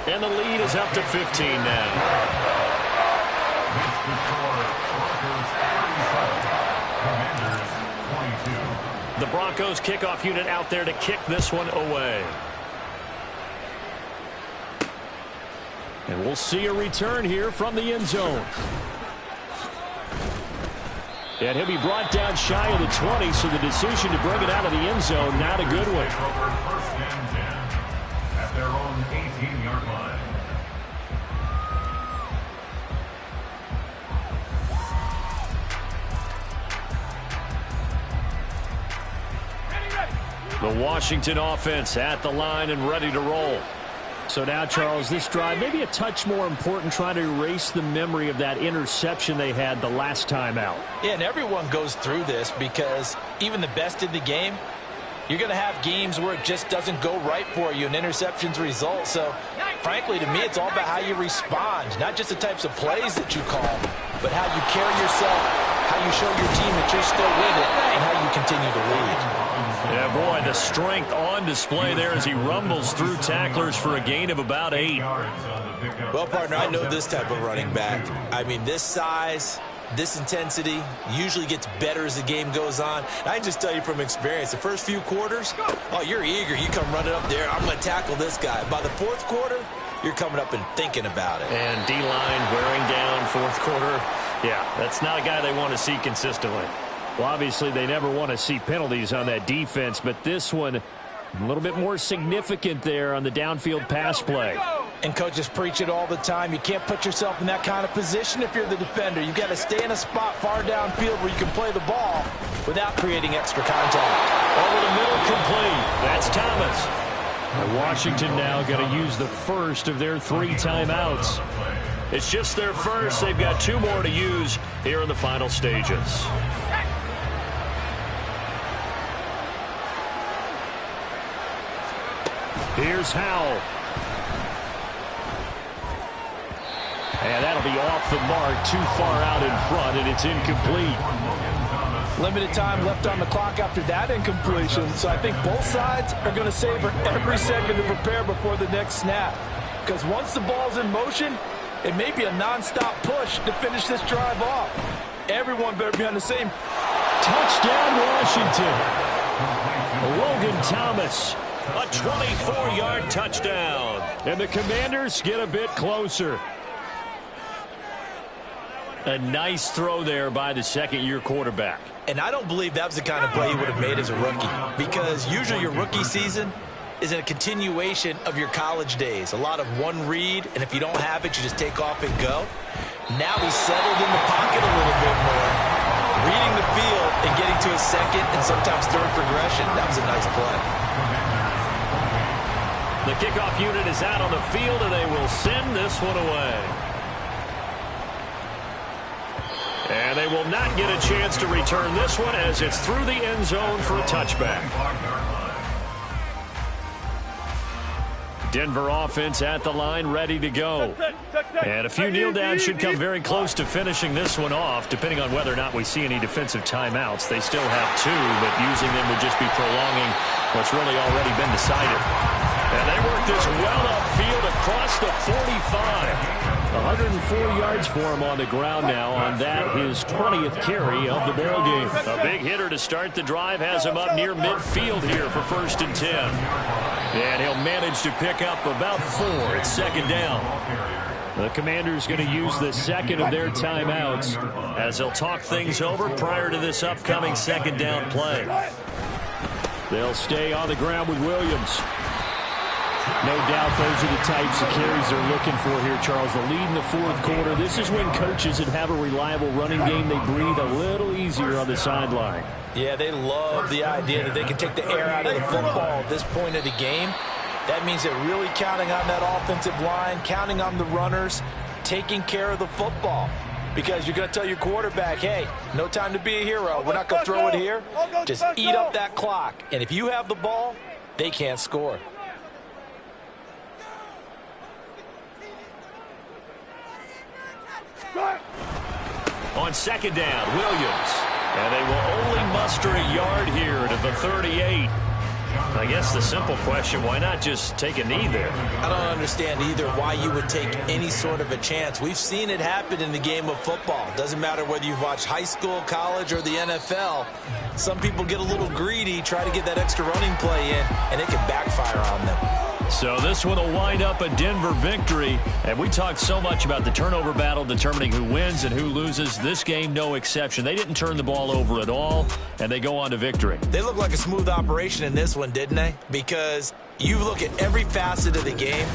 And the lead is up to 15 now. The Broncos kickoff unit out there to kick this one away. And we'll see a return here from the end zone. And he'll be brought down shy of the 20, so the decision to bring it out of the end zone, not a good one. First and 10 at their own 18-yard line. The Washington offense at the line and ready to roll. So now, Charles, this drive maybe a touch more important, trying to erase the memory of that interception they had the last time out. Yeah, and everyone goes through this because even the best in the game, you're going to have games where it just doesn't go right for you and interceptions result. So, frankly, to me, it's all about how you respond, not just the types of plays that you call, but how you carry yourself, how you show your team that you're still with it, and how you continue to lead. Yeah, boy, the strength on display there as he rumbles through tacklers for a gain of about 8. Well, partner, I know this type of running back. I mean, this size, this intensity usually gets better as the game goes on. And I can just tell you from experience, the first few quarters, oh, you're eager. You come running up there, I'm going to tackle this guy. By the fourth quarter, you're coming up and thinking about it. And D-line wearing down fourth quarter. Yeah, that's not a guy they want to see consistently. Well, obviously, they never want to see penalties on that defense, but this one a little bit more significant there on the downfield pass play. And coaches preach it all the time. You can't put yourself in that kind of position if you're the defender. You've got to stay in a spot far downfield where you can play the ball without creating extra contact. Over the middle, complete. That's Thomas. And Washington now going to use the first of their 3 timeouts. It's just their first. They've got 2 more to use here in the final stages. Here's Howell. And that'll be off the mark, too far out in front, and it's incomplete. Limited time left on the clock after that incompletion, so I think both sides are going to savor every second to prepare before the next snap. Because once the ball's in motion, it may be a nonstop push to finish this drive off. Everyone better be on the same. Touchdown, Washington. Logan Thomas. A 24-yard touchdown. And the Commanders get a bit closer. A nice throw there by the second-year quarterback. And I don't believe that was the kind of play he would have made as a rookie. Because usually your rookie season is a continuation of your college days. A lot of one read, and if you don't have it, you just take off and go. Now he's settled in the pocket a little bit more, reading the field and getting to his second and sometimes third progression. That was a nice play. The kickoff unit is out on the field, and they will send this one away. And they will not get a chance to return this one as it's through the end zone for a touchback. Denver offense at the line, ready to go. And a few kneel downs should come very close to finishing this one off, depending on whether or not we see any defensive timeouts. They still have 2, but using them would just be prolonging what's really already been decided. And they work this well upfield across the 45. 104 yards for him on the ground now on that, his 20th carry of the ball game. A big hitter to start the drive has him up near midfield here for 1st and 10. And he'll manage to pick up about 4 at 2nd down. The Commanders going to use the second of their timeouts as they'll talk things over prior to this upcoming 2nd down play. They'll stay on the ground with Williams. No doubt those are the types of carries they're looking for here, Charles. The lead in the 4th quarter. This is when coaches that have a reliable running game, they breathe a little easier on the sideline. Yeah, they love the idea that they can take the air out of the football at this point of the game. That means they're really counting on that offensive line, counting on the runners, taking care of the football. Because you're going to tell your quarterback, hey, no time to be a hero. We're not going to throw it here. Just eat up that clock. And if you have the ball, they can't score. On second down, Williams. And they will only muster a yard here to the 38. I guess the simple question, why not just take a knee there? I don't understand either why you would take any sort of a chance. We've seen it happen in the game of football. Doesn't matter whether you've watched high school, college, or the NFL. Some people get a little greedy, try to get that extra running play in, and it can backfire on them. So this one will wind up a Denver victory. And we talked so much about the turnover battle determining who wins and who loses. This game, no exception. They didn't turn the ball over at all, and they go on to victory. They look like a smooth operation in this one, didn't they? Because you look at every facet of the game,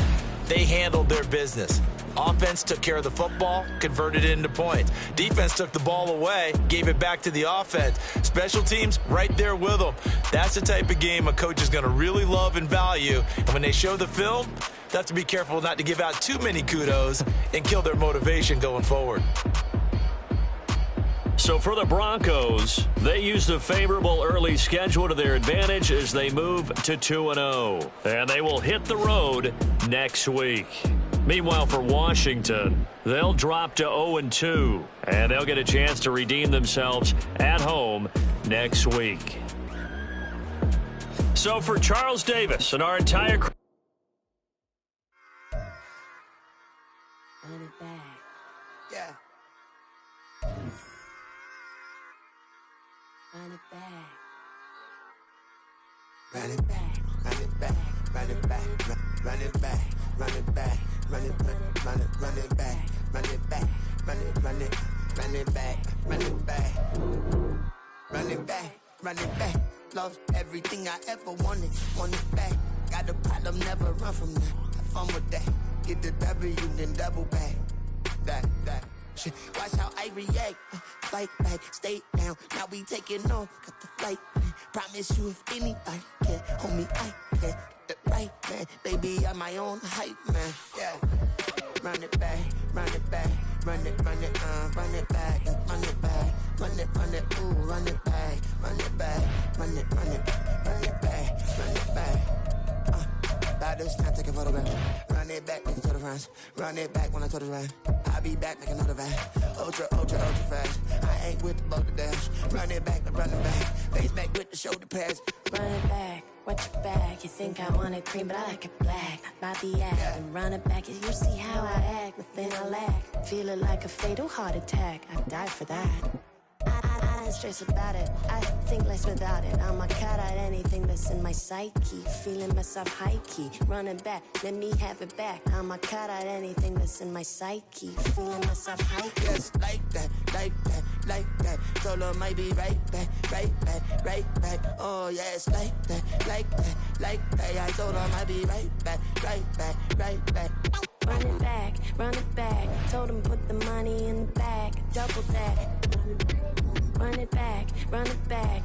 they handled their business. Offense took care of the football, converted it into points. Defense took the ball away, gave it back to the offense. Special teams, right there with them. That's the type of game a coach is going to really love and value. And when they show the film, they have to be careful not to give out too many kudos and kill their motivation going forward. So for the Broncos, they use the favorable early schedule to their advantage as they move to 2-0. And they will hit the road next week. Meanwhile, for Washington, they'll drop to 0-2, and they'll get a chance to redeem themselves at home next week. So for Charles Davis and our entire crew. Run it back. Yeah. Run it back. Run it back. Run it back. Run it back. Run it back. Run it back. Run it back. Run it back. Run it back. Run it back. Run it back. Run it back. Run it back. Run it back. Love everything I ever wanted. Want it back. Got a problem, never run from that. Have fun with that. Get the W, then double back. That. Shit. Watch how I react. Fight back, stay down. Now we taking off. Got the flight. Promise you if anybody can hold me, I can get it right, man. Baby, I'm my own hype, man. Yeah. Run it back, run it back, run it back, run it back, run it back, ooh, run it back, run it back, run it back, run it back. About this time, take a photograph. Run it back, make it to the front. Run it back when I told it right. I'll be back, make another van. Ultra fast. I ain't with the boat to dash. Run it back, face back with the shoulder pads. Run it back. Watch your back. You think I want it cream, but I like it black. About the act and run it back. You see how I act, nothing I lack. Feel it like a fatal heart attack. I'd die for that. I don't stress about it. I think less without it. I'ma cut out anything that's in my psyche. Feeling myself high-key. Running back, let me have it back. I'ma cut out anything that's in my psyche. Feeling myself high-key. Yes, like that. Told her might be right back. Oh, yes, like that. I told her might be right back. Run it back. Told him put the money in the bag. Double that. Run it back.